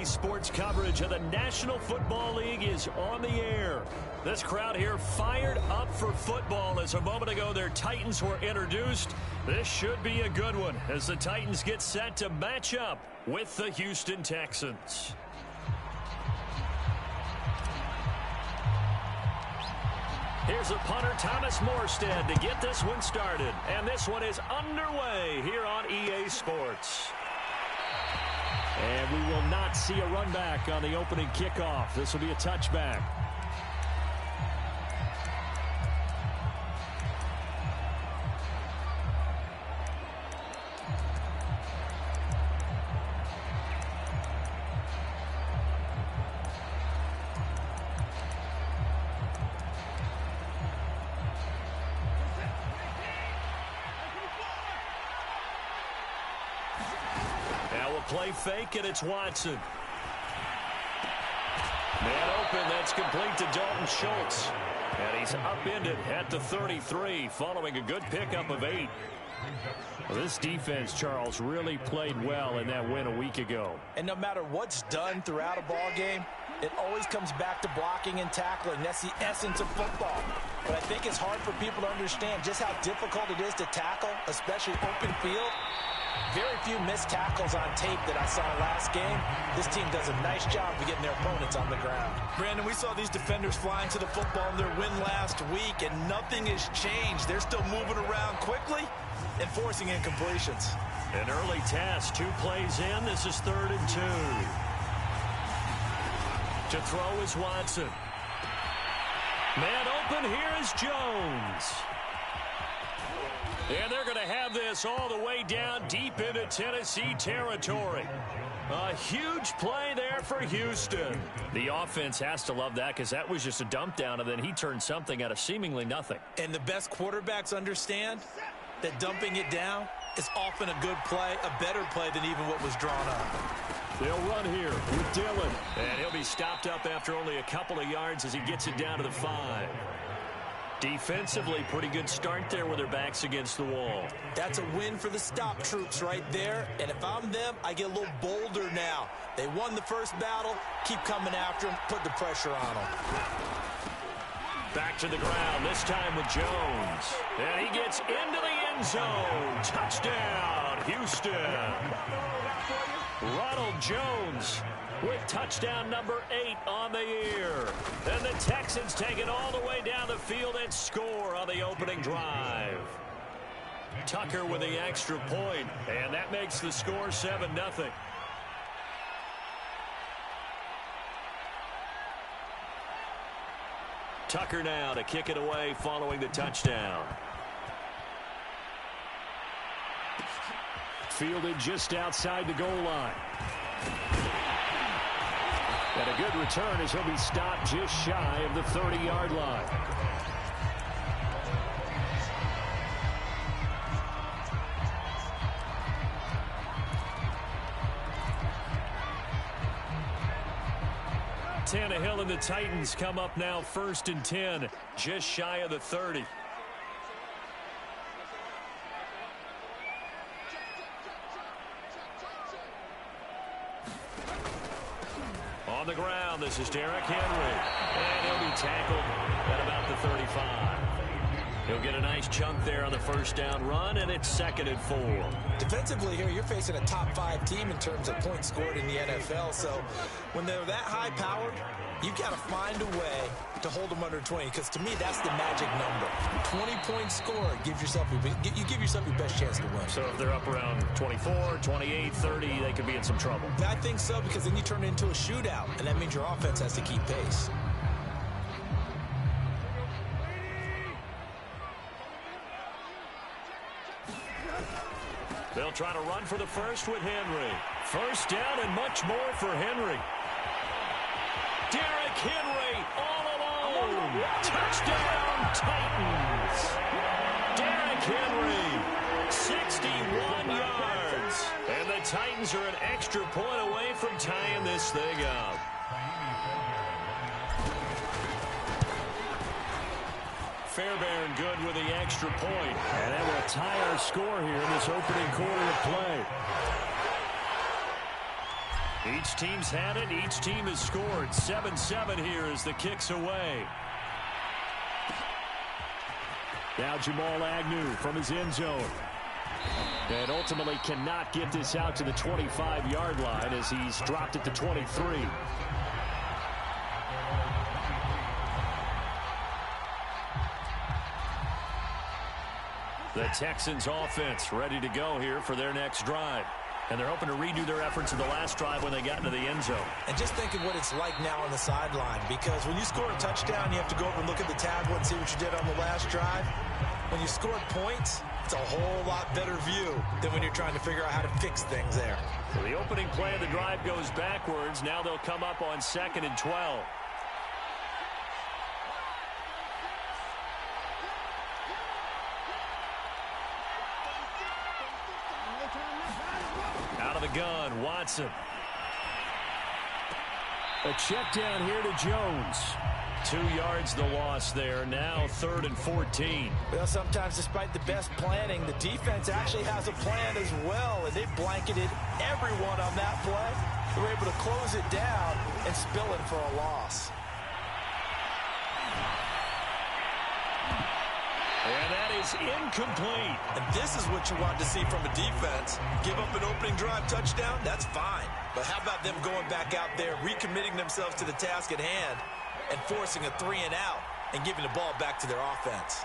EA Sports coverage of the National Football League is on the air. This crowd here fired up for football as a moment ago their Titans were introduced. This should be a good one as the Titans get set to match up with the Houston Texans. Here's a punter, Thomas Morstead, to get this one started. And this one is underway here on EA Sports. And we will not see a run back on the opening kickoff. This will be a touchback. Play fake, and it's Watson. Man open, that's complete to Dalton Schultz. And he's upended at the 33 following a good pickup of 8. Well, this defense, Charles, really played well in that win a week ago. And no matter what's done throughout a ball game, it always comes back to blocking and tackling. That's the essence of football. But I think it's hard for people to understand just how difficult it is to tackle, especially open field. Very few missed tackles on tape that I saw last game. This team does a nice job of getting their opponents on the ground. Brandon, we saw these defenders flying to the football in their win last week, and nothing has changed. They're still moving around quickly and forcing incompletions. An early task, 2 plays in. This is 3rd and 2. To throw is Watson. Man open, here is Jones. And they're going to have this all the way down deep into Tennessee territory. A huge play there for Houston. The offense has to love that because that was just a dump down, and then he turned something out of seemingly nothing. And the best quarterbacks understand that dumping it down is often a good play, a better play than even what was drawn up. They'll run here with Dillon. And he'll be stopped up after only a couple of yards as he gets it down to the 5. Defensively, pretty good start there with their backs against the wall. That's a win for the stop troops right there. And if I'm them, I get a little bolder now. They won the first battle. Keep coming after them. Put the pressure on them. Back to the ground, this time with Jones. And he gets into the end zone. Touchdown, Houston. Ronald Jones with touchdown number 8 on the year. And the Texans take it all the way down the field and score on the opening drive. Tucker with the extra point, and that makes the score 7-0. Tucker now to kick it away following the touchdown. Fielded just outside the goal line. And a good return as he'll be stopped just shy of the 30-yard line. Tannehill and the Titans come up now 1st and 10, just shy of the 30. On the ground, this is Derrick Henry. And he'll be tackled at about the 35. He'll get a nice chunk there on the first down run, and it's 2nd and 4. Defensively here, you're facing a top 5 team in terms of points scored in the NFL. So when they're that high-powered, you've got to find a way to hold them under 20. Because to me, that's the magic number. 20-point score gives yourself you give yourself your best chance to win. So if they're up around 24, 28, 30, they could be in some trouble. I think so, because then you turn it into a shootout, and that means your offense has to keep pace. They'll try to run for the first with Henry. First down and much more for Henry. Derrick Henry all alone. Touchdown, Titans. Derrick Henry, 61 yards. And the Titans are an extra point away from tying this thing up. Fairbairn good with the extra point. And that will tie our score here in this opening quarter of play. Each team's had it. Each team has scored. 7-7 here as the kick's away. Now Jamal Agnew from his end zone. And ultimately cannot get this out to the 25-yard line as he's dropped it to 23. The Texans offense ready to go here for their next drive. And they're hoping to redo their efforts in the last drive when they got into the end zone. And just think of what it's like now on the sideline, because when you score a touchdown, you have to go over and look at the tablet and see what you did on the last drive. When you scored points, it's a whole lot better view than when you're trying to figure out how to fix things there. So the opening play of the drive goes backwards. Now they'll come up on 2nd and 12. Out of the gun, Watson. A check down here to Jones. 2 yards the loss there. Now 3rd and 14. Well, sometimes despite the best planning, the defense actually has a plan as well, and they blanketed everyone on that play. They were able to close it down and spill it for a loss. And that is incomplete. And this is what you want to see from a defense. Give up an opening drive touchdown, that's fine. But how about them going back out there, recommitting themselves to the task at hand, and forcing a 3-and-out and giving the ball back to their offense.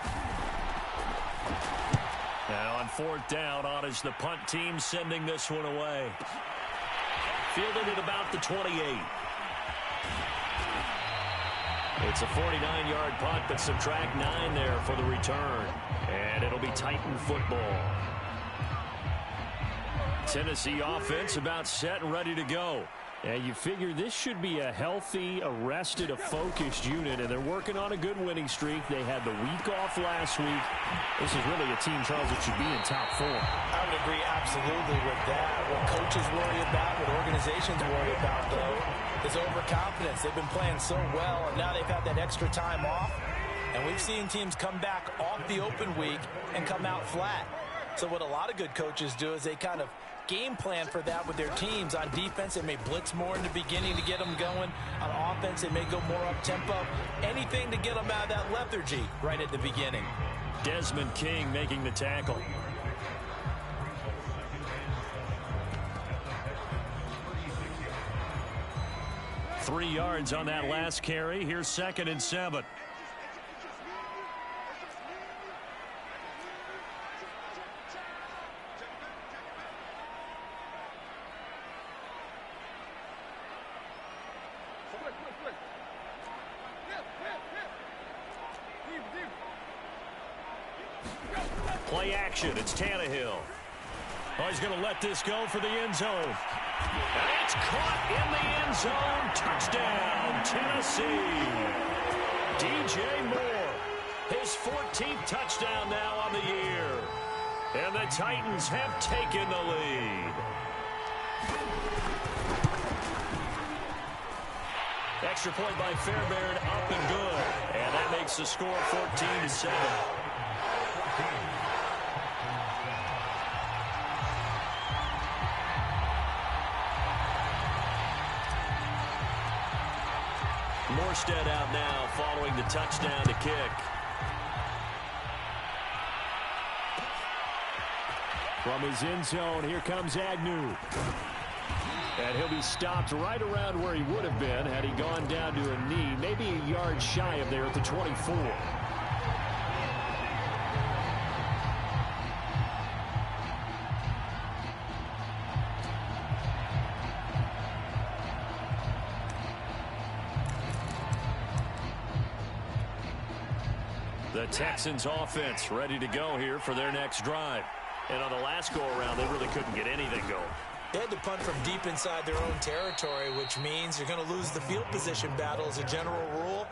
Now on 4th down, on is the punt team sending this one away. Fielded at about the 28. It's a 49-yard punt, but subtract 9 there for the return. And it'll be Titan football. Tennessee offense about set and ready to go. And you figure this should be a healthy, arrested, a focused unit, and they're working on a good winning streak. They had the week off last week. This is really a team, Charles, that should be in top 4. I would agree absolutely with that. What coaches worry about, what organizations worry about, though, is overconfidence. They've been playing so well, and now they've had that extra time off. And we've seen teams come back off the open week and come out flat. So what a lot of good coaches do is they kind of game plan for that with their teams. On defense, they may blitz more in the beginning to get them going. On offense, they may go more up-tempo. Anything to get them out of that lethargy right at the beginning. Desmond King making the tackle. Three yards on that last carry. Here's 2nd and 7. Play action. It's Tannehill. Oh, he's going to let this go for the end zone. And it's caught in the end zone. Touchdown, Tennessee. DJ Moore, his 14th touchdown now on the year. And the Titans have taken the lead. Extra point by Fairbairn, up and good. And that makes the score 14-7. Morstead out now following the touchdown to kick. From his end zone, here comes Agnew. And he'll be stopped right around where he would have been had he gone down to a knee, maybe a yard shy of there at the 24. The Texans offense ready to go here for their next drive. And on the last go-around, they really couldn't get anything going. They had to punt from deep inside their own territory, which means you're going to lose the field position battle as a general rule.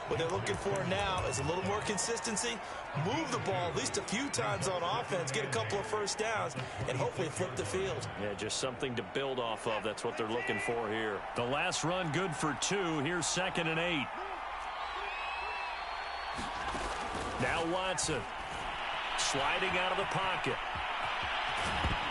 What they're looking for now is a little more consistency, move the ball at least a few times on offense, get a couple of first downs, and hopefully flip the field. Yeah, just something to build off of. That's what they're looking for here. The last run good for 2. Here's 2nd and 8. Now Watson sliding out of the pocket.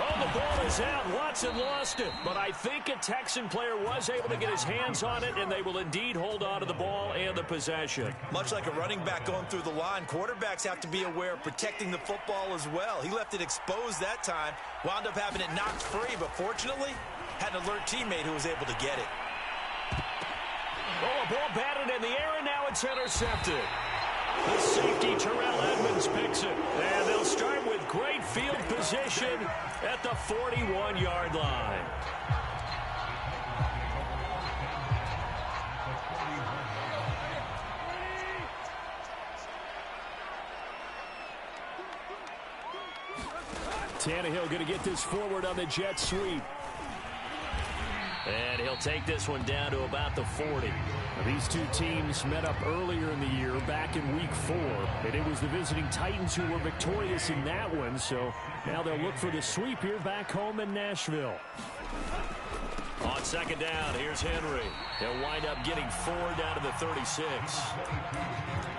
Oh, the ball is out. Watson lost it. But I think a Texan player was able to get his hands on it, and they will indeed hold on to the ball and the possession. Much like a running back going through the line, quarterbacks have to be aware of protecting the football as well. He left it exposed that time, wound up having it knocked free, but fortunately, had an alert teammate who was able to get it. Oh, a ball batted in the air, and now it's intercepted. The safety, Terrell Edmonds, picks it. And they'll start with great field position at the 41-yard line. Tannehill going to get this forward on the jet sweep. And he'll take this one down to about the 40. These two teams met up earlier in the year, back in Week 4. And it was the visiting Titans who were victorious in that one. So now they'll look for the sweep here back home in Nashville. On second down, here's Henry. He'll wind up getting 4 down to the 36.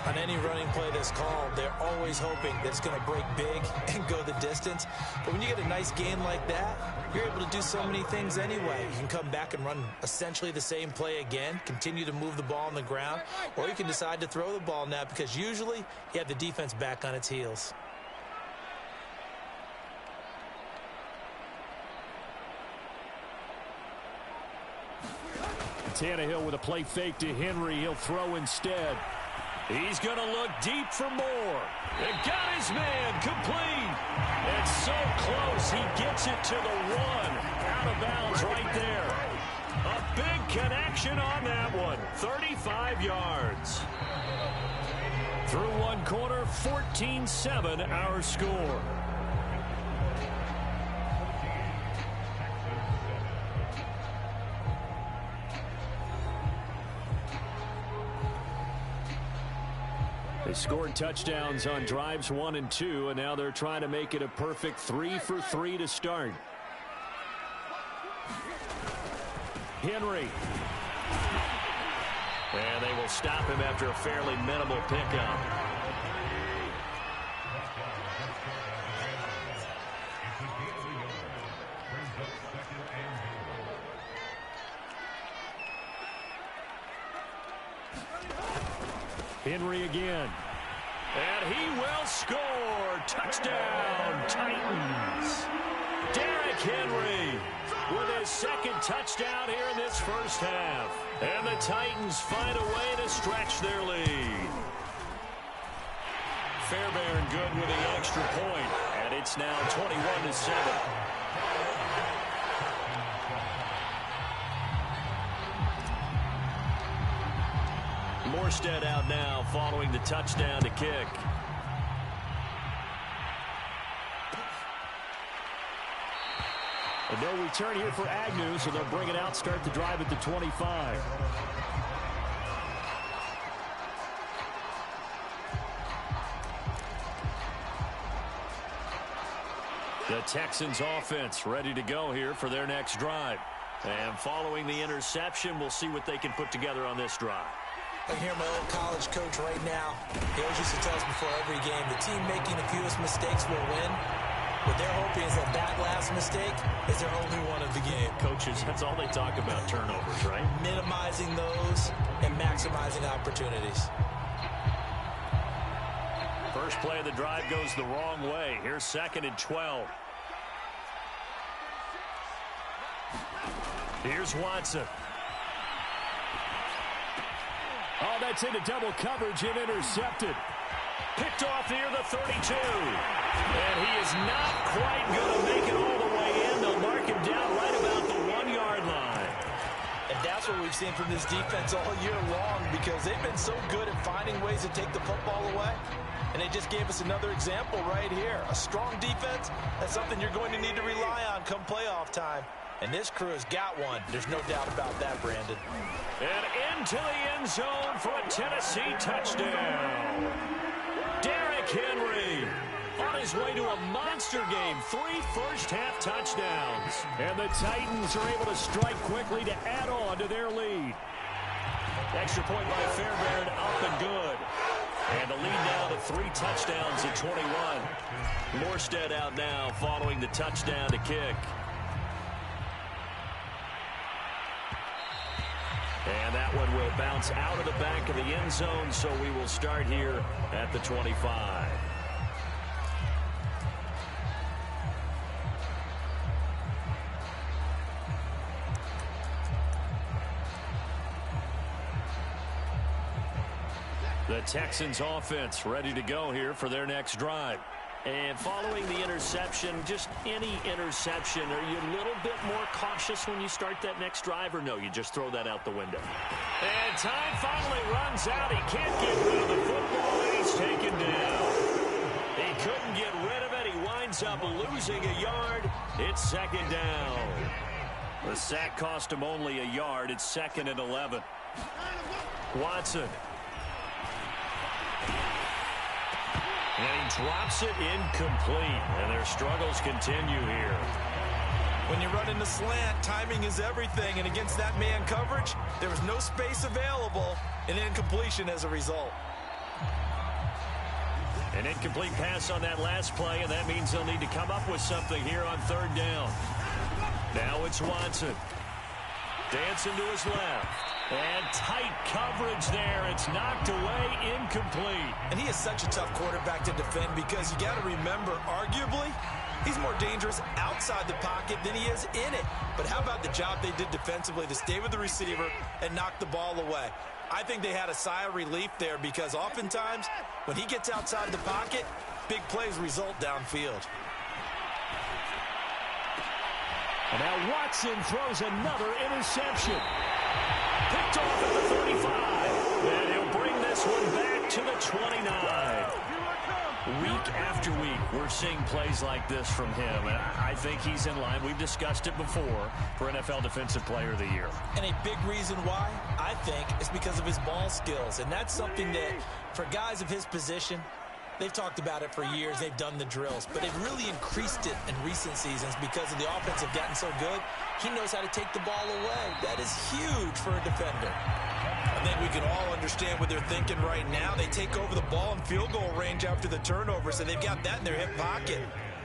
On any running play that's called, they're always hoping that it's going to break big and go the distance. But when you get a nice gain like that, you're able to do so many things anyway. You can come back and run essentially the same play again, continue to move the ball on the ground, or you can decide to throw the ball now because usually you have the defense back on its heels. Tannehill with a play fake to Henry. He'll throw instead. He's going to look deep for more. And got his man complete. It's so close. He gets it to the 1. Out of bounds right there. A big connection on that one. 35 yards. Through one quarter, 14-7 our score. They scored touchdowns on drives 1 and 2, and now they're trying to make it a perfect 3 for 3 to start. Henry. And they will stop him after a fairly minimal pickup. Henry again. And he will score. Touchdown, Titans. Derrick Henry with his second touchdown here in this first half. And the Titans find a way to stretch their lead. Fairbairn good with the extra point. And it's now 21-7. Morstead out now following the touchdown to kick. And no return here for Agnew, so they'll bring it out, start the drive at the 25. The Texans offense ready to go here for their next drive. And following the interception, we'll see what they can put together on this drive. I can hear my old college coach right now. He always used to tell us before every game, the team making the fewest mistakes will win. What they're hoping is that last mistake is their only one of the game. Coaches, that's all they talk about, turnovers, right? Minimizing those and maximizing opportunities. First play of the drive goes the wrong way. Here's 2nd and 12. Here's Watson. Oh, that's into double coverage and intercepted. Picked off near the 32. And he is not quite going to make it all the way in. They'll mark him down right about the 1-yard line. And that's what we've seen from this defense all year long because they've been so good at finding ways to take the football away. And they just gave us another example right here. A strong defense, that's something you're going to need to rely on come playoff time. And this crew has got one. There's no doubt about that, Brandon. And into the end zone for a Tennessee touchdown. Derrick Henry on his way to a monster game. 3 first-half touchdowns. And the Titans are able to strike quickly to add on to their lead. Extra point by Fairbairn, up and good. And the lead now to 3 touchdowns at 21. Morstead out now following the touchdown to kick. And that one will bounce out of the back of the end zone, so we will start here at the 25. The Texans offense ready to go here for their next drive. And following the interception, just any interception, are you a little bit more cautious when you start that next drive, or no, you just throw that out the window? And time finally runs out. He can't get rid of the football, and he's taken down. He couldn't get rid of it. He winds up losing a yard. It's second down. The sack cost him only a yard. It's 2nd and 11. Watson. And he drops it incomplete, and their struggles continue here. When you run in the slant, timing is everything, and against that man coverage, there was no space available, and incompletion as a result. An incomplete pass on that last play, and that means they'll need to come up with something here on 3rd down. Now it's Watson. Dancing to his left. And tight coverage there. It's knocked away, incomplete. And he is such a tough quarterback to defend because you got to remember, arguably, he's more dangerous outside the pocket than he is in it. But how about the job they did defensively to stay with the receiver and knock the ball away? I think they had a sigh of relief there because oftentimes when he gets outside the pocket, big plays result downfield. And now Watson throws another interception. Picked off at the 35. And he'll bring this one back to the 29. Week after week, we're seeing plays like this from him. And I think he's in line. We've discussed it before for NFL Defensive Player of the Year. And a big reason why, I think, is because of his ball skills. And that's something that, for guys of his position, they've talked about it for years. They've done the drills. But they've really increased it in recent seasons because of the offense have gotten so good. He knows how to take the ball away. That is huge for a defender. I think we can all understand what they're thinking right now. They take over the ball in field goal range after the turnover, so they've got that in their hip pocket.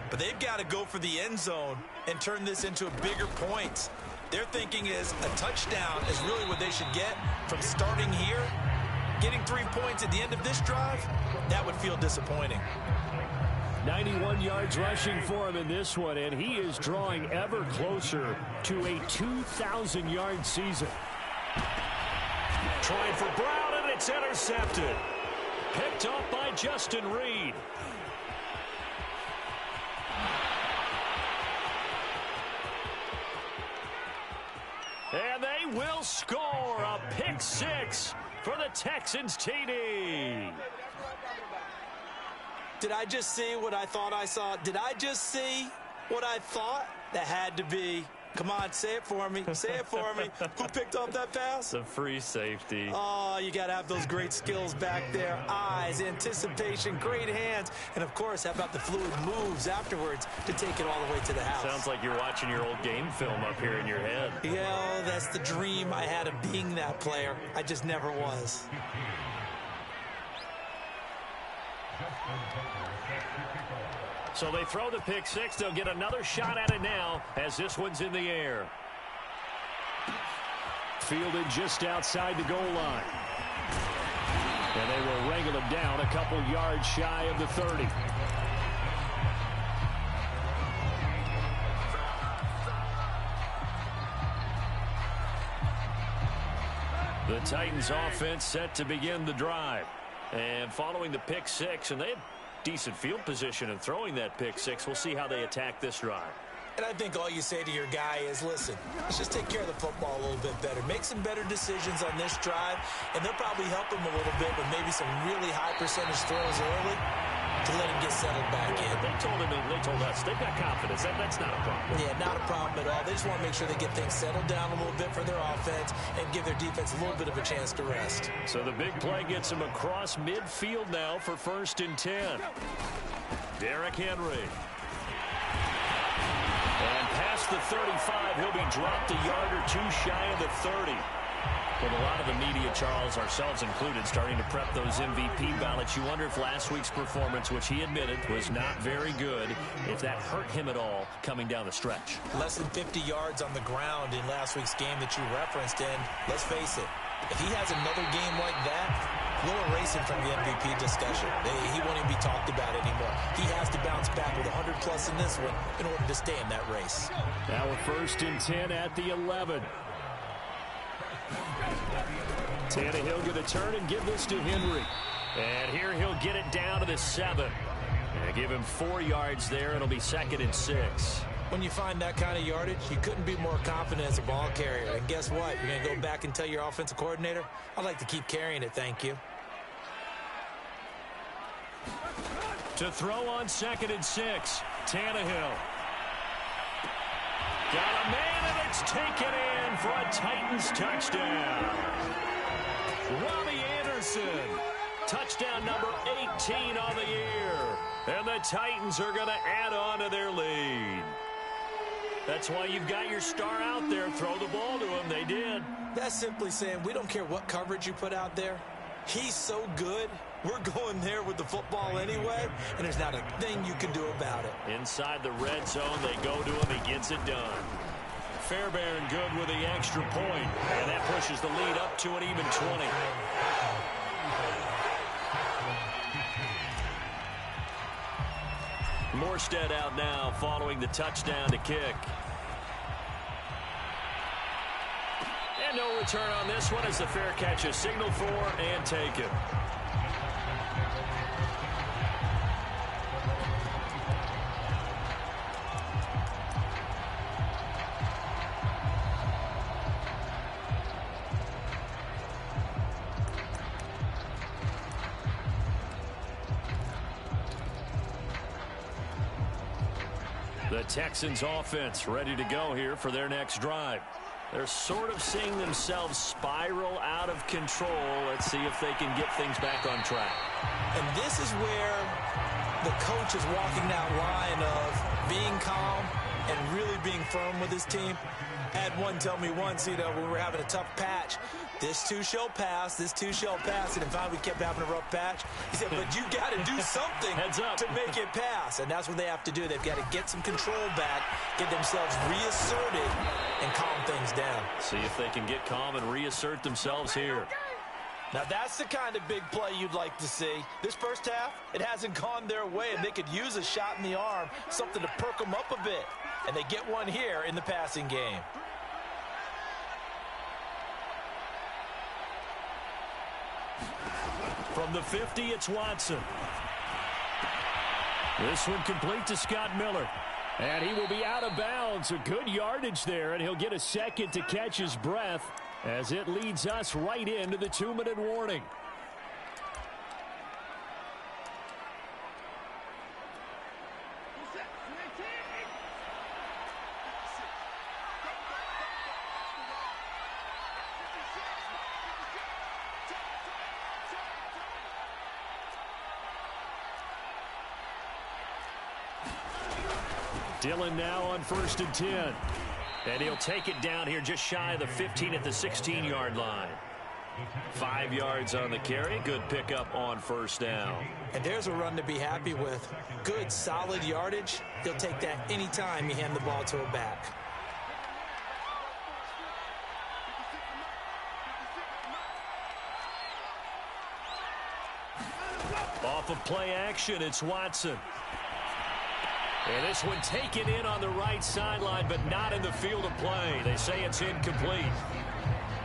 But they've got to go for the end zone and turn this into a bigger point. Their thinking is a touchdown is really what they should get from starting here. Getting 3 points at the end of this drive, that would feel disappointing. 91 yards rushing for him in this one, and he is drawing ever closer to a 2,000-yard season. Trying for Brown, and it's intercepted. Picked off by Justin Reed. And they will score a pick six for the Texans TD. Did I just see what I thought I saw? Did I just see what I thought? That had to be. Come on, say it for me. Say it for me. Who picked up that pass? The free safety. Oh, you got to have those great skills back there. Eyes, anticipation, great hands. And, of course, how about the fluid moves afterwards to take it all the way to the house? Sounds like you're watching your old game film up here in your head. Yeah, that's the dream I had of being that player. I just never was. So they throw the pick six. They'll get another shot at it now as this one's in the air. Fielded just outside the goal line. And they will wrangle him down a couple yards shy of the 30. The Titans offense set to begin the drive. And following the pick six, and they had decent field position in throwing that pick six. We'll see how they attack this drive. And I think all you say to your guy is, listen, let's just take care of the football a little bit better. Make some better decisions on this drive, and they'll probably help him a little bit with maybe some really high percentage throws early to let him get settled back in. They told him, and they told us, they've got confidence. That's not a problem. Yeah, not a problem at all. They just want to make sure they get things settled down a little bit for their offense and give their defense a little bit of a chance to rest. So the big play gets him across midfield now for 1st and 10. Derrick Henry. And past the 35, he'll be dropped a yard or two shy of the 30. With a lot of the media, Charles, ourselves included, starting to prep those MVP ballots, you wonder if last week's performance, which he admitted was not very good, if that hurt him at all coming down the stretch. Less than 50 yards on the ground in last week's game that you referenced, and let's face it, if he has another game like that, we'll erase him from the MVP discussion. He won't even be talked about anymore. He has to bounce back with 100-plus in this one in order to stay in that race. Now we're 1st and 10 at the 11. Tannehill going to turn and give this to Henry. And here he'll get it down to the 7. And give him 4 yards there. It'll be 2nd and 6. When you find that kind of yardage, you couldn't be more confident as a ball carrier. And guess what? You're going to go back and tell your offensive coordinator, I'd like to keep carrying it, thank you. To throw on 2nd and 6. Tannehill. Got a man, and it's taken in for a Titans touchdown. Robbie Anderson. Touchdown number 18 on the year. And the Titans are going to add on to their lead. That's why you've got your star out there. Throw the ball to him. They did. That's simply saying we don't care what coverage you put out there. He's so good. We're going there with the football anyway, and there's not a thing you can do about it. Inside the red zone, they go to him. He gets it done. Fairbairn good with the extra point, and that pushes the lead up to an even 20. Morstead out now following the touchdown to kick. And no return on this one as the fair catch is signaled for and taken. The Texans offense ready to go here for their next drive. They're sort of seeing themselves spiral out of control. Let's see if they can get things back on track. And this is where the coach is walking that line of being calm and really being firm with his team. I had one tell me once, when we were having a tough patch, this too shall pass, this too shall pass. And in fact, we kept having a rough patch. He said, but you got to do something to make it pass. And that's what they have to do. They've got to get some control back, get themselves reasserted, and calm things down. See if they can get calm and reassert themselves here. Now, that's the kind of big play you'd like to see. This first half, it hasn't gone their way, and they could use a shot in the arm, something to perk them up a bit. And they get one here in the passing game. From the 50, it's Watson. This one complete to Scott Miller. And he will be out of bounds. A good yardage there, and he'll get a second to catch his breath as it leads us right into the 2-minute warning. Dillon now on 1st and 10. And he'll take it down here just shy of the 15 at the 16-yard line. 5 yards on the carry. Good pickup on 1st down. And there's a run to be happy with. Good, solid yardage. He'll take that anytime you hand the ball to a back. Off of play action, it's Watson. And this one taken in on the right sideline, but not in the field of play. They say it's incomplete.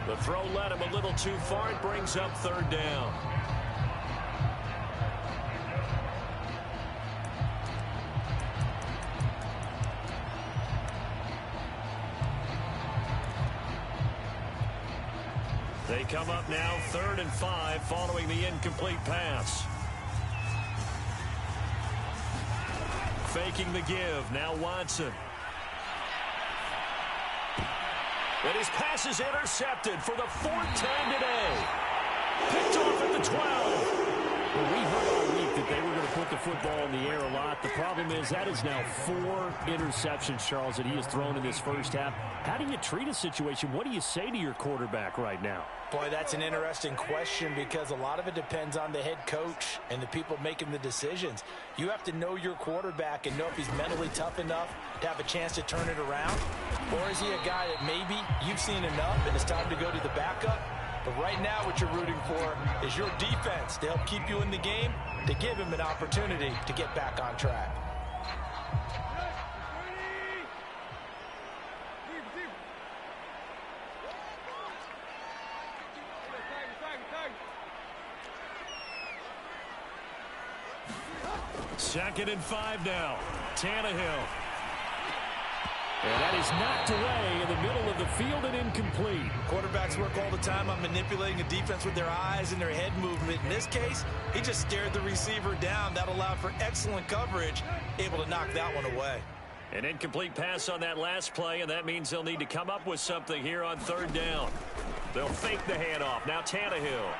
The throw led him a little too far. It brings up 3rd down. They come up now 3rd and 5 following the incomplete pass. Faking the give. Now Watson. And his pass is intercepted for the 4th time today. Picked off at the 12. Well, we heard all week that they were going to put the football in the air a lot. The problem is that is now 4 interceptions, Charles, that he has thrown in this first half. How do you treat a situation? What do you say to your quarterback right now? Boy, that's an interesting question because a lot of it depends on the head coach and the people making the decisions. You have to know your quarterback and know if he's mentally tough enough to have a chance to turn it around. Or is he a guy that maybe you've seen enough and it's time to go to the backup? But right now what you're rooting for is your defense to help keep you in the game, to give him an opportunity to get back on track. Second and 5 now. Tannehill. And that is knocked away in the middle of the field and incomplete. Quarterbacks work all the time on manipulating a defense with their eyes and their head movement. In this case, he just stared the receiver down. That allowed for excellent coverage, able to knock that one away. An incomplete pass on that last play, and that means they'll need to come up with something here on 3rd down. They'll fake the handoff. Now Tannehill.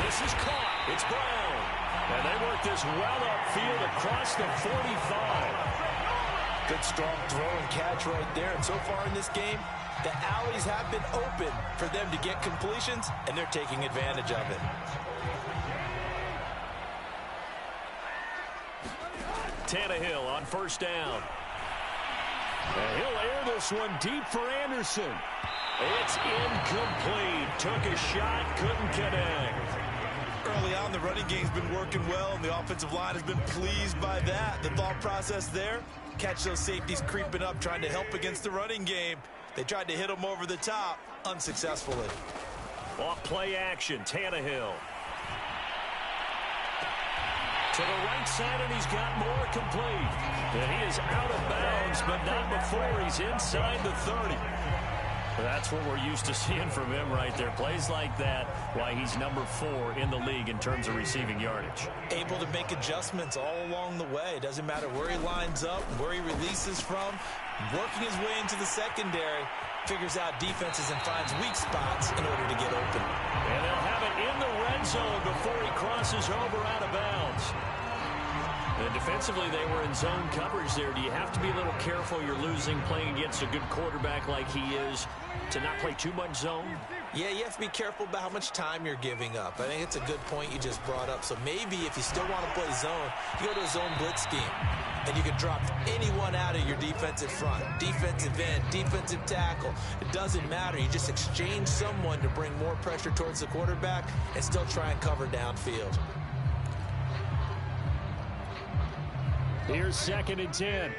This is caught. It's Brown. And they work this well upfield across the 45. Good strong throw and catch right there. And so far in this game, the alleys have been open for them to get completions, and they're taking advantage of it. Tannehill on 1st down. And he'll air this one deep for Anderson. It's incomplete. Took a shot, couldn't connect. Early on, the running game's been working well, and the offensive line has been pleased by that. The thought process there, catch those safeties creeping up, trying to help against the running game. They tried to hit them over the top, unsuccessfully. Off play action, Tannehill. To the right side, and he's got more complete. And he is out of bounds, but not before he's inside the 30. That's what we're used to seeing from him right there. Plays like that, why he's number 4 in the league in terms of receiving yardage. Able to make adjustments all along the way. Doesn't matter where he lines up, where he releases from. Working his way into the secondary, figures out defenses and finds weak spots in order to get open. And they'll have it in the red zone before he crosses over out of bounds. And defensively, they were in zone coverage there. Do you have to be a little careful you're losing playing against a good quarterback like he is to not play too much zone? Yeah, you have to be careful about how much time you're giving up. I think it's a good point you just brought up. So maybe if you still want to play zone, you go to a zone blitz scheme. And you can drop anyone out of your defensive front. Defensive end, defensive tackle. It doesn't matter. You just exchange someone to bring more pressure towards the quarterback and still try and cover downfield. Here's 2nd and 10.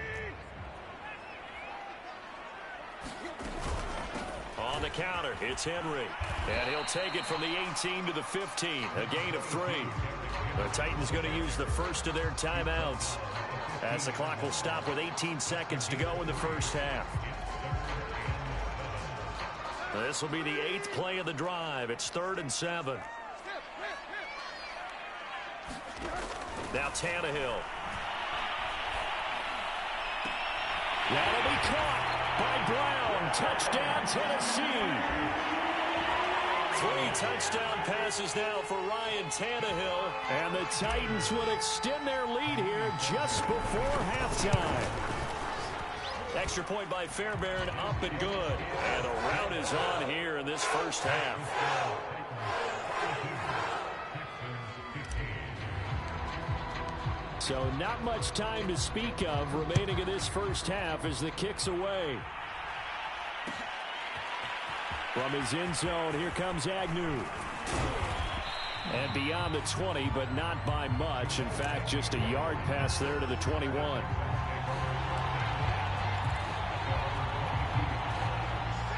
On the counter, it's Henry. And he'll take it from the 18 to the 15. A gain of 3. The Titans going to use the first of their timeouts as the clock will stop with 18 seconds to go in the first half. This will be the 8th play of the drive. It's 3rd and 7. Now Tannehill. That'll be caught by Brown. Touchdown, Tennessee. 3 touchdown passes now for Ryan Tannehill. And the Titans will extend their lead here just before halftime. Extra point by Fairbairn, up and good. And a rout is on here in this first half. So not much time to speak of remaining in this first half as the kick's away. From his end zone, here comes Agnew. And beyond the 20, but not by much. In fact, just a yard pass there to the 21.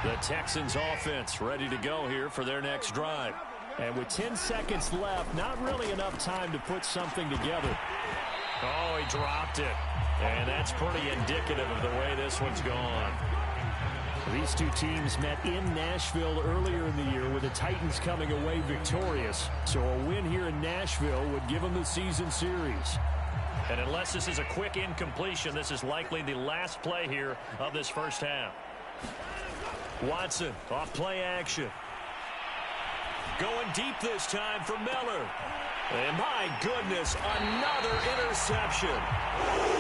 The Texans offense ready to go here for their next drive. And with 10 seconds left, not really enough time to put something together. Oh, he dropped it. And that's pretty indicative of the way this one's gone. These two teams met in Nashville earlier in the year with the Titans coming away victorious. So a win here in Nashville would give them the season series. And unless this is a quick incompletion, this is likely the last play here of this first half. Watson off play action. Going deep this time for Miller. And my goodness, another interception.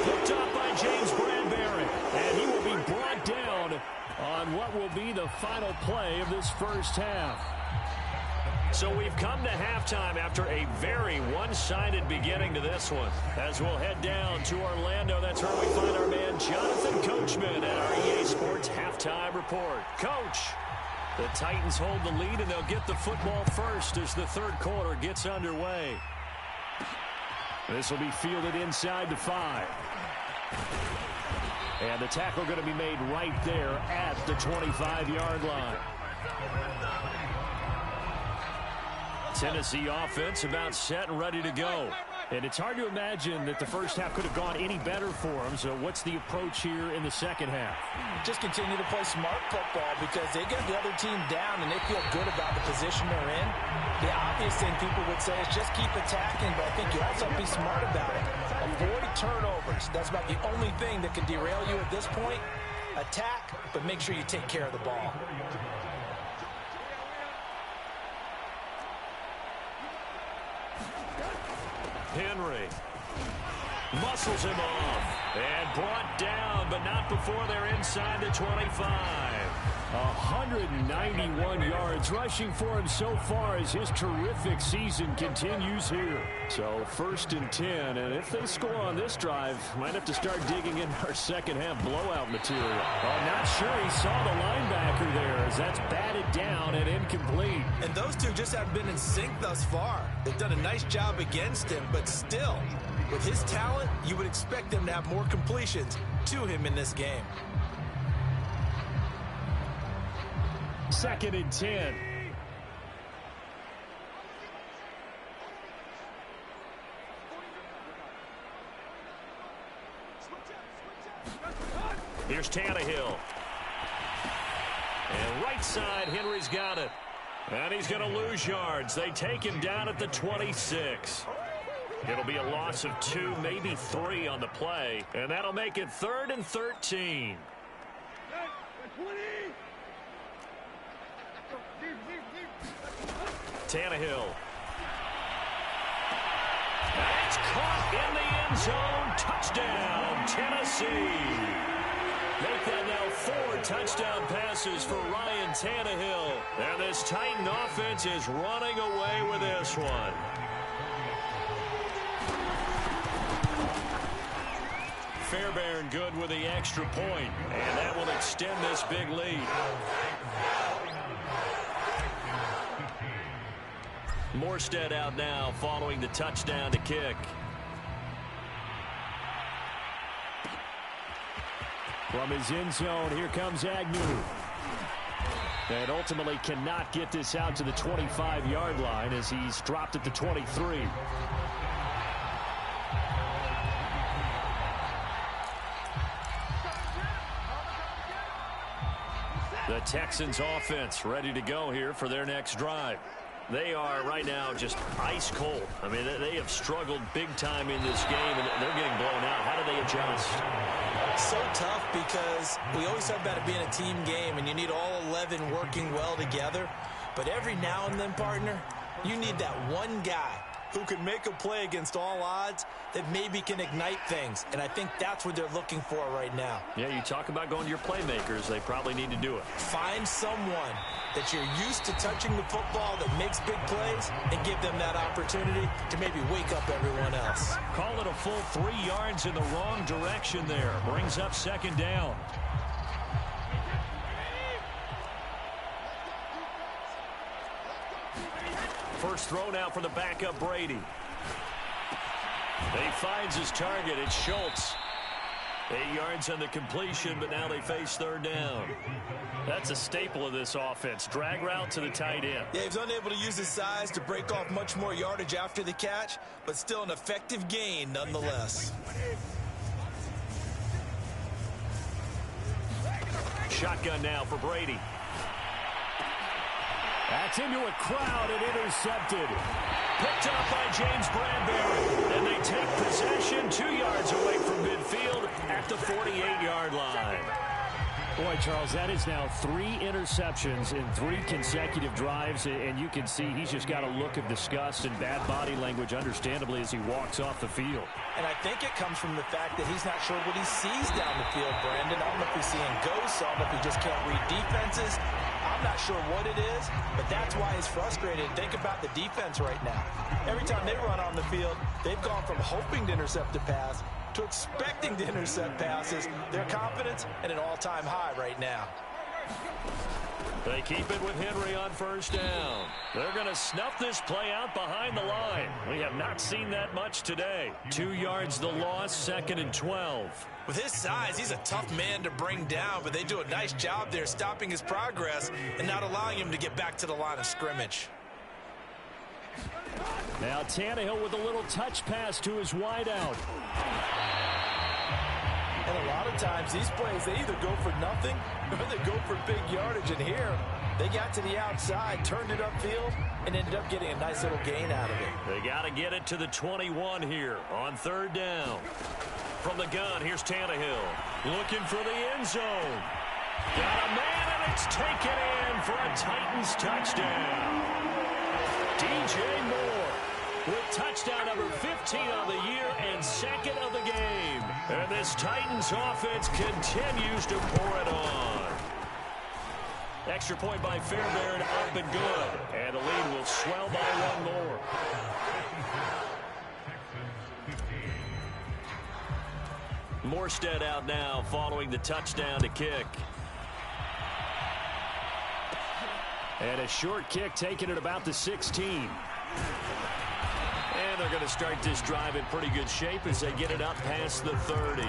Picked up by James Bradbury. And he will be brought down on what will be the final play of this first half. So we've come to halftime after a very one-sided beginning to this one. As we'll head down to Orlando, that's where we find our man Jonathan Coachman at our EA Sports Halftime Report. Coach, the Titans hold the lead, and they'll get the football first as the third quarter gets underway. This will be fielded inside the 5. And the tackle going to be made right there at the 25-yard line. Tennessee offense about set and ready to go. And it's hard to imagine that the first half could have gone any better for them. So what's the approach here in the second half? Just continue to play smart football because they get the other team down and they feel good about the position they're in. The obvious thing people would say is just keep attacking, but I think you also have to be smart about it. Avoid turnovers. That's about the only thing that can derail you at this point. Attack, but make sure you take care of the ball. Henry muscles him off and brought down, but not before they're inside the 25. 191 yards rushing for him so far as his terrific season continues here. So 1st and 10, and if they score on this drive, might have to start digging in our second half blowout material. I'm not sure he saw the linebacker there as that's batted down and incomplete. And those two just haven't been in sync thus far. They've done a nice job against him, but still, with his talent, you would expect them to have more completions to him in this game. 2nd and 10. Here's Tannehill. And right side, Henry's got it. And he's going to lose yards. They take him down at the 26. It'll be a loss of 2, maybe 3 on the play. And that'll make it 3rd and 13. Tannehill. It's caught in the end zone. Touchdown, Tennessee. Make that now 4 touchdown passes for Ryan Tannehill. And this Titan offense is running away with this one. Fairbairn good with the extra point, and that will extend this big lead. Morstead out now following the touchdown to kick. From his end zone, here comes Agnew. And ultimately cannot get this out to the 25-yard line as he's dropped at the 23. The Texans offense ready to go here for their next drive. They are right now just ice cold. I mean, they have struggled big time in this game, and they're getting blown out. How do they adjust? So tough because we always talk about it being a team game, and you need all 11 working well together. But every now and then, partner, you need that one guy who can make a play against all odds that maybe can ignite things. And I think that's what they're looking for right now. Yeah, you talk about going to your playmakers. They probably need to do it. Find someone that you're used to touching the football that makes big plays and give them that opportunity to maybe wake up everyone else. Call it a full 3 yards in the wrong direction there. Brings up 2nd down. First throw now for the backup Brady. He finds his target. It's Schultz. 8 yards on the completion, but now they face 3rd down. That's a staple of this offense. Drag route to the tight end. Yeah, he's unable to use his size to break off much more yardage after the catch, but still an effective gain nonetheless. Shotgun now for Brady. That's into a crowd and intercepted. Picked up by James Bradbury. And they take possession 2 yards away from midfield at the 48-yard line. Boy, Charles, that is now 3 interceptions in 3 consecutive drives, and you can see he's just got a look of disgust and bad body language, understandably, as he walks off the field. And I think it comes from the fact that he's not sure what he sees down the field, Brandon. I don't know if he's seeing ghosts. I don't know if he just can't read defenses. I'm not sure what it is, but that's why he's frustrated. Think about the defense right now. Every time they run on the field, they've gone from hoping to intercept a pass to expecting to intercept passes. Their confidence at an all-time high right now. They keep it with Henry on first down. They're going to snuff this play out behind the line. We have not seen that much today. 2 yards the loss, 2nd and 12. With his size, he's a tough man to bring down, but they do a nice job there stopping his progress and not allowing him to get back to the line of scrimmage. Now Tannehill with a little touch pass to his wideout. And a lot of times these plays, they either go for nothing or they go for big yardage. And here, they got to the outside, turned it upfield, and ended up getting a nice little gain out of it. They got to get it to the 21 here on 3rd down. From the gun, here's Tannehill looking for the end zone. Got a man, and it's taken in for a Titans touchdown. DJ Moore with touchdown number 15 on the year and 2nd of the game. And this Titans offense continues to pour it on. Extra point by Fairbairn, up and good. And the lead will swell by 1 more. Morstead out now following the touchdown to kick. And a short kick taken at about the 16. And they're going to start this drive in pretty good shape as they get it up past the 30.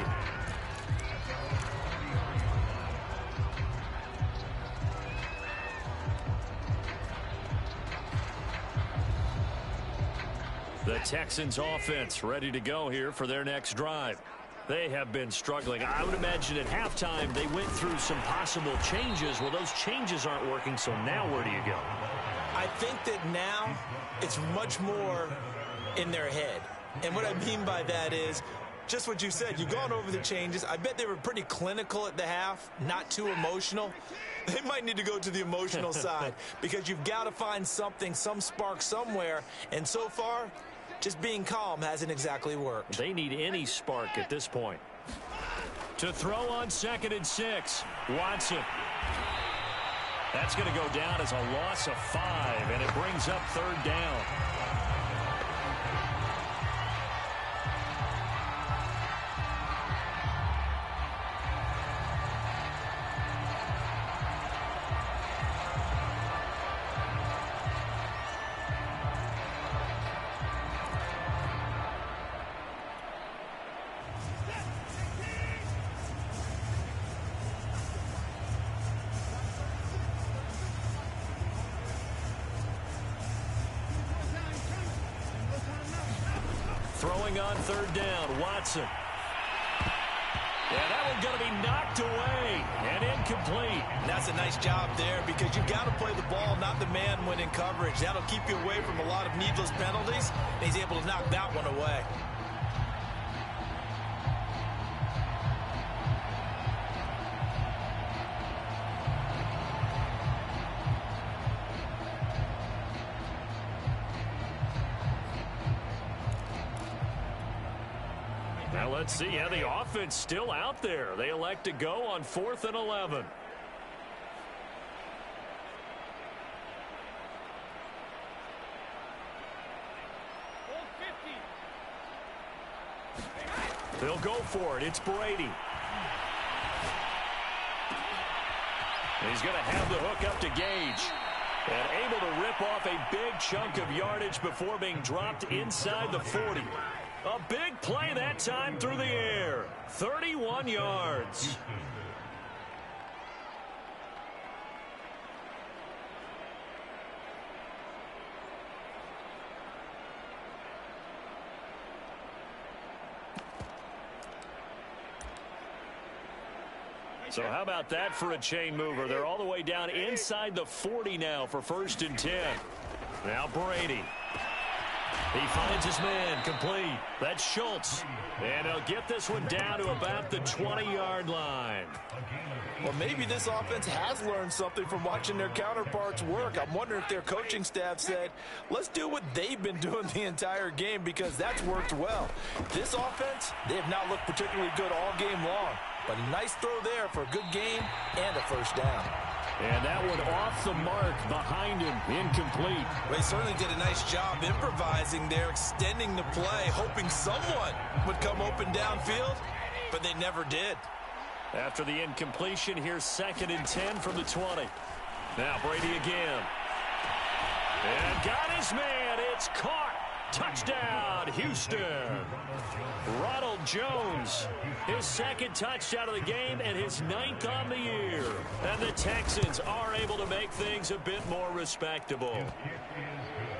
The Texans offense ready to go here for their next drive. They have been struggling. I would imagine at halftime they went through some possible changes. Well, those changes aren't working, so now where do you go? I think that now it's much more in their head. And what I mean by that is just what you said. You've gone over the changes. I bet they were pretty clinical at the half, not too emotional. They might need to go to the emotional side because you've got to find something, some spark somewhere. And so far, just being calm hasn't exactly worked. They need any spark at this point. To throw on 2nd and 6, Watson. That's going to go down as a loss of 5, and it brings up 3rd down. Throwing on 3rd down, Watson. Yeah, that one's going to be knocked away and incomplete. And that's a nice job there because you've got to play the ball, not the man when in coverage. That'll keep you away from a lot of needless penalties, and he's able to knock that one away. Now let's see how the offense still out there. They elect to go on 4th and 11. They'll go for it. It's Brady. He's going to have the hook up to Gage. And able to rip off a big chunk of yardage before being dropped inside the 40. A big play that time through the air. 31 yards. So how about that for a chain mover? They're all the way down inside the 40 now for 1st and 10. Now Brady. He finds his man, complete. That's Schultz. And he'll get this one down to about the 20-yard line. Well, maybe this offense has learned something from watching their counterparts work. I'm wondering if their coaching staff said, let's do what they've been doing the entire game, because that's worked well. This offense, they have not looked particularly good all game long. But a nice throw there for a good gain and a first down. And that one off the mark behind him, incomplete. They certainly did a nice job improvising there, extending the play, hoping someone would come open downfield, but they never did. After the incompletion, here's 2nd and 10 from the 20. Now Brady again. And got his man. It's caught. Touchdown, Houston. Ronald Jones, his 2nd touchdown of the game and his 9th on the year. And the Texans are able to make things a bit more respectable.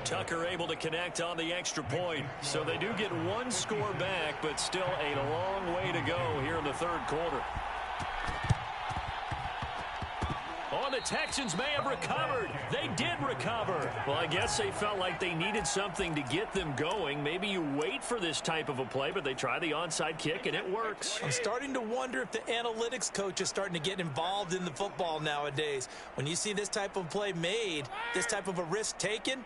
Tucker able to connect on the extra point. So they do get one score back, but still a long way to go here in the 3rd quarter. Oh, the Texans may have recovered. They did recover. Well, I guess they felt like they needed something to get them going. Maybe you wait for this type of a play, but they try the onside kick, and it works. I'm starting to wonder if the analytics coach is starting to get involved in the football nowadays. When you see this type of play made, this type of a risk taken,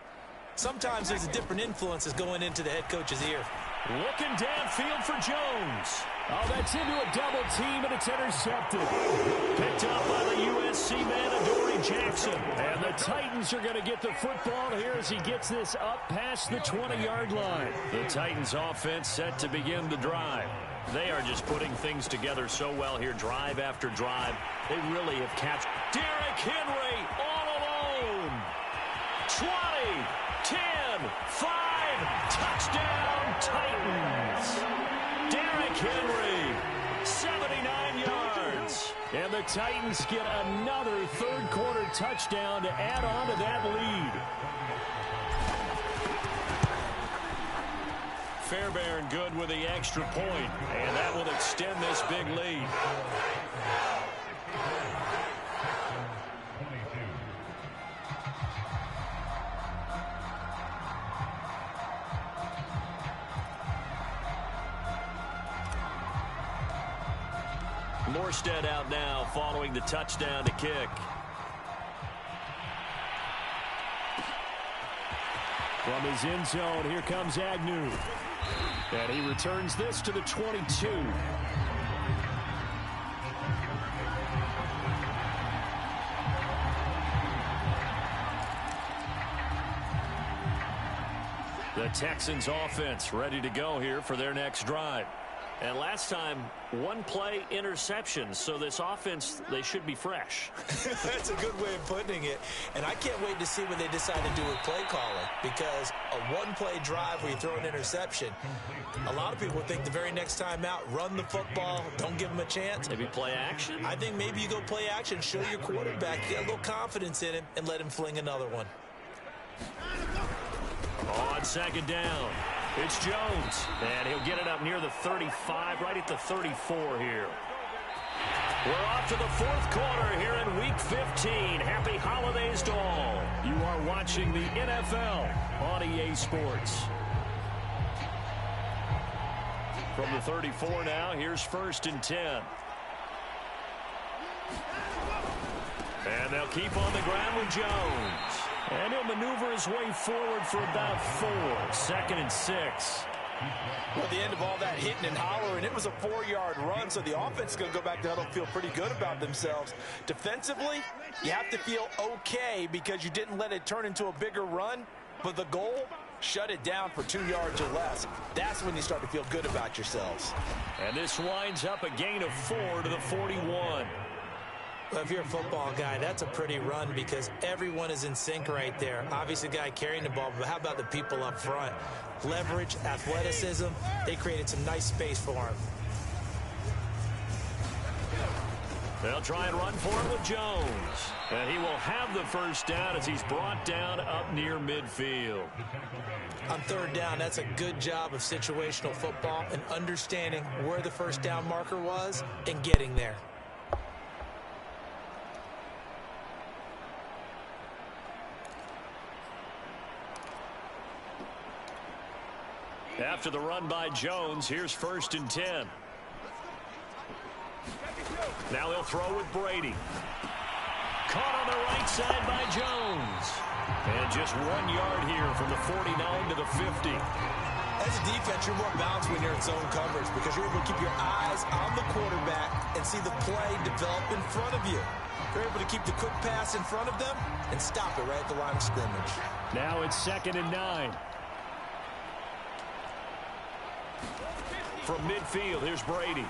sometimes there's a different influences going into the head coach's ear. Looking downfield for Jones. Oh, that's into a double team, and it's intercepted. Picked up by the USC man, Adoree Jackson. And the Titans are going to get the football here as he gets this up past the 20-yard line. The Titans offense set to begin the drive. They are just putting things together so well here, drive after drive. They really have captured. Derrick Henry all alone. 20, 10, 5, touchdown Titans. Derrick Henry, 79 yards. And the Titans get another 3rd quarter touchdown to add on to that lead. Fairbairn good with the extra point, and that will extend this big lead. Morstead out now following the touchdown to kick. From his end zone, here comes Agnew. And he returns this to the 22. The Texans offense ready to go here for their next drive. And last time, 1 play interception. So this offense, they should be fresh. That's a good way of putting it. And I can't wait to see what they decide to do with play calling. Because a 1-play drive where you throw an interception, a lot of people think the very next time out, run the football, don't give them a chance. Maybe play action? I think maybe you go play action, show your quarterback, get a little confidence in him, and let him fling another one. On 2nd down. It's Jones, and he'll get it up near the 35, right at the 34 here. We're off to the 4th quarter here in Week 15. Happy holidays to all. You are watching the NFL on EA Sports. From the 34 now, here's 1st and 10. And they'll keep on the ground with Jones. And he'll maneuver his way forward for about 4. 2nd and 6. Well, at the end of all that hitting and hollering, it was a 4-yard run, so the offense is going to go back to huddle, feel pretty good about themselves. Defensively, you have to feel okay because you didn't let it turn into a bigger run, but the goal, shut it down for 2 yards or less. That's when you start to feel good about yourselves. And this winds up a gain of 4 to the 41. Well, if you're a football guy, that's a pretty run because everyone is in sync right there. Obviously, the guy carrying the ball, but how about the people up front? Leverage, athleticism, they created some nice space for him. They'll try and run for it with Jones. And he will have the first down as he's brought down up near midfield. On 3rd down, that's a good job of situational football and understanding where the first down marker was and getting there. After the run by Jones, here's 1st and 10. Now they'll throw with Brady. Caught on the right side by Jones. And just 1 yard here from the 49 to the 50. As a defense, you're more balanced when you're in zone coverage because you're able to keep your eyes on the quarterback and see the play develop in front of you. You're able to keep the quick pass in front of them and stop it right at the line of scrimmage. Now it's 2nd and 9. From midfield, here's Brady.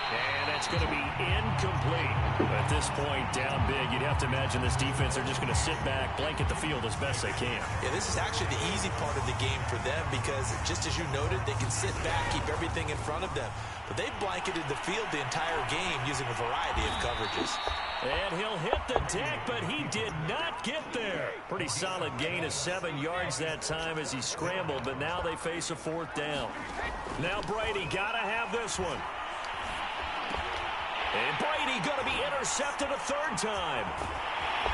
And that's going to be incomplete. At this point, down big, you'd have to imagine this defense, they're just going to sit back, blanket the field as best they can. Yeah, this is actually the easy part of the game for them because, just as you noted, they can sit back, keep everything in front of them. But they've blanketed the field the entire game using a variety of coverages. And he'll hit the deck, but he did not get there. Pretty solid gain of 7 yards that time as he scrambled, but now they face a 4th down. Now Brady got to have this one. And Brady going to be intercepted a 3rd time.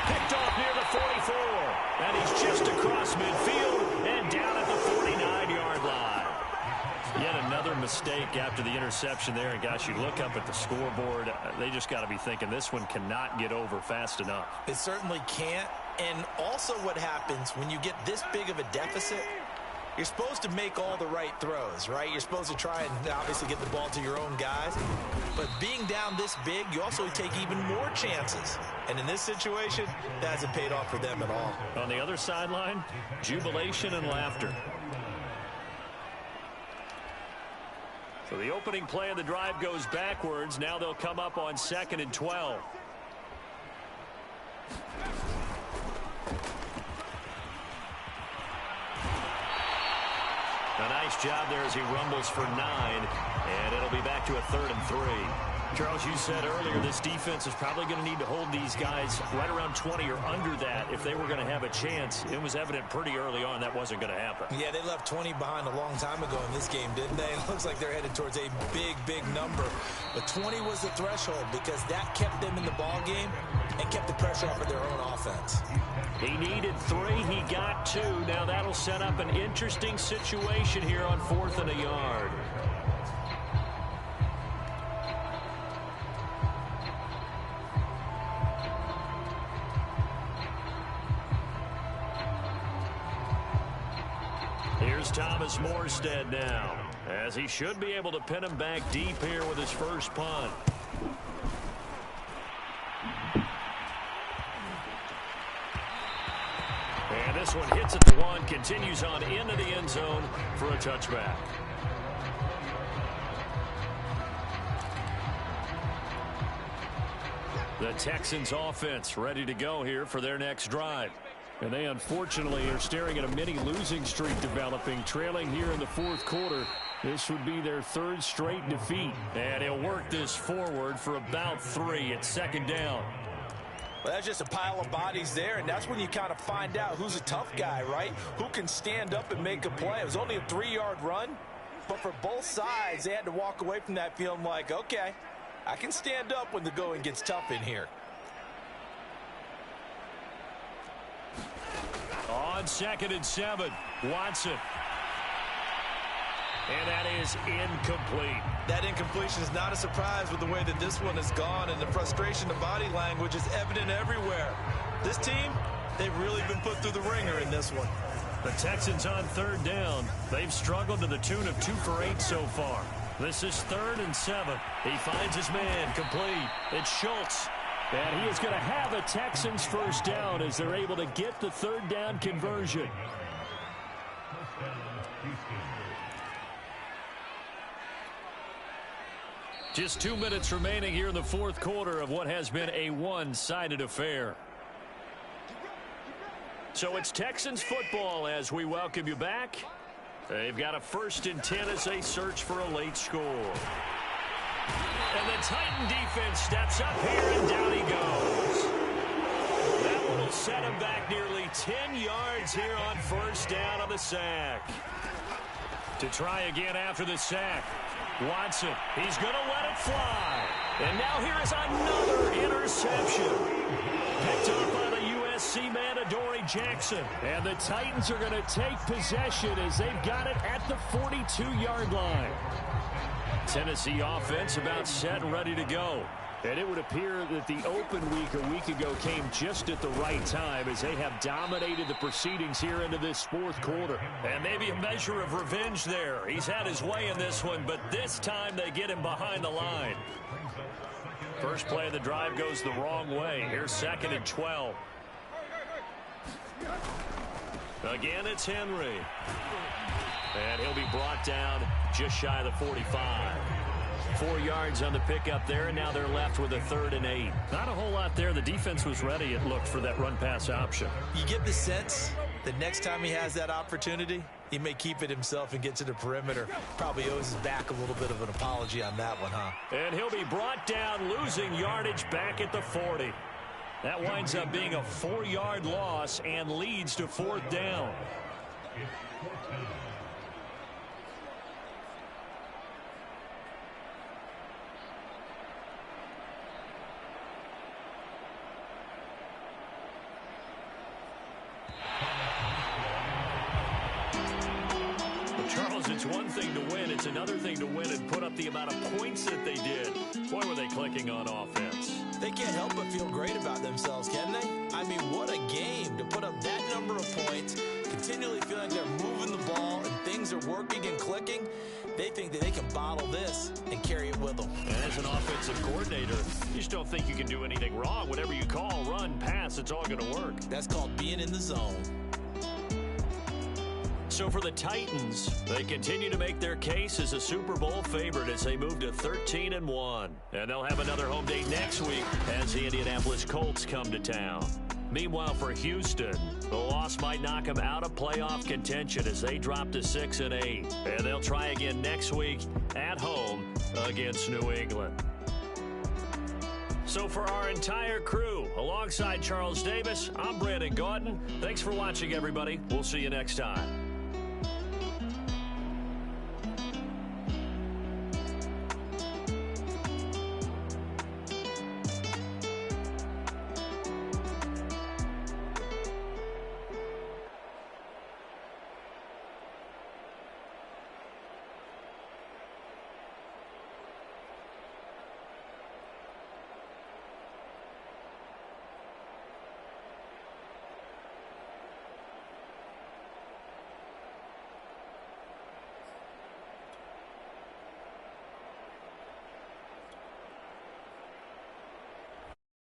Picked off near the 44. And he's just across midfield and down at the 49-yard line. Yet another mistake after the interception there. And, gosh, you look up at the scoreboard. They just got to be thinking this one cannot get over fast enough. It certainly can't. And also what happens when you get this big of a deficit, you're supposed to make all the right throws, right? You're supposed to try and obviously get the ball to your own guys. But being down this big, you also take even more chances. And in this situation, that hasn't paid off for them at all. On the other sideline, jubilation and laughter. So the opening play of the drive goes backwards. Now they'll come up on 2nd and 12. A nice job there as he rumbles for 9, and it'll be back to a 3rd and 3. Charles, you said earlier this defense is probably going to need to hold these guys right around 20 or under that if they were going to have a chance. It was evident pretty early on that wasn't going to happen. Yeah, they left 20 behind a long time ago in this game, didn't they? It looks like they're headed towards a big, big number. But 20 was the threshold because that kept them in the ball game and kept the pressure off of their own offense. He needed 3. He got 2. Now that'll set up an interesting situation here on 4th and a yard. Here's Thomas Morstead now, as he should be able to pin him back deep here with his first punt. And this one hits at the 1, continues on into the end zone for a touchback. The Texans offense ready to go here for their next drive. And they unfortunately are staring at a mini losing streak developing, trailing here in the 4th quarter. This would be their 3rd straight defeat. And he'll work this forward for about 3. It's 2nd down. Well, that's just a pile of bodies there, and that's when you kind of find out who's a tough guy, right? Who can stand up and make a play. It was only a 3-yard run, but for both sides, they had to walk away from that feeling like, okay, I can stand up when the going gets tough in here. On 2nd and 7, Watson. And that is incomplete. That incompletion is not a surprise with the way that this one has gone, and the frustration of body language is evident everywhere. This team, they've really been put through the ringer in this one. The Texans on 3rd down. They've struggled to the tune of 2 for 8 so far. This is 3rd and 7. He finds his man complete. It's Schultz. And he is going to have a Texans first down as they're able to get the 3rd down conversion. Just 2 minutes remaining here in the 4th quarter of what has been a one-sided affair. So it's Texans football as we welcome you back. They've got a 1st and 10 as they search for a late score. And the Titan defense steps up here, and down he goes. That one will set him back nearly 10 yards here on 1st down on the sack. To try again after the sack. Watson, he's going to let it fly. And now here is another interception. Picked up by the USC man, Adoree Jackson. And the Titans are going to take possession as they've got it at the 42-yard line. Tennessee offense about set and ready to go. And it would appear that the open week a week ago came just at the right time as they have dominated the proceedings here into this fourth quarter. And maybe a measure of revenge there. He's had his way in this one, but this time they get him behind the line. First play of the drive goes the wrong way. Here's 2nd and 12. Again, it's Henry. And he'll be brought down just shy of the 45. 4 yards on the pickup there, and now they're left with a 3rd and 8. Not a whole lot there. The defense was ready, it looked, for that run-pass option. You get the sense that next time he has that opportunity, he may keep it himself and get to the perimeter. Probably owes his back a little bit of an apology on that one, huh? And he'll be brought down, losing yardage back at the 40. That winds up being a 4-yard loss and leads to 4th down. Charles, it's one thing to win. It's another thing to win and put up the amount of points that they did. Boy, were they clicking on offense. They can't help but feel great about themselves, can they? I mean, what a game to put up that number of points, continually feeling like they're moving the ball and things are working and clicking. They think that they can bottle this and carry it with them. And as an offensive coordinator, you just don't think you can do anything wrong. Whatever you call, run, pass, it's all going to work. That's called being in the zone. So for the Titans, they continue to make their case as a Super Bowl favorite as they move to 13-1. And they'll have another home day next week as the Indianapolis Colts come to town. Meanwhile, for Houston, the loss might knock them out of playoff contention as they drop to 6-8. And they'll try again next week at home against New England. So for our entire crew, alongside Charles Davis, I'm Brandon Gaudin. Thanks for watching, everybody. We'll see you next time.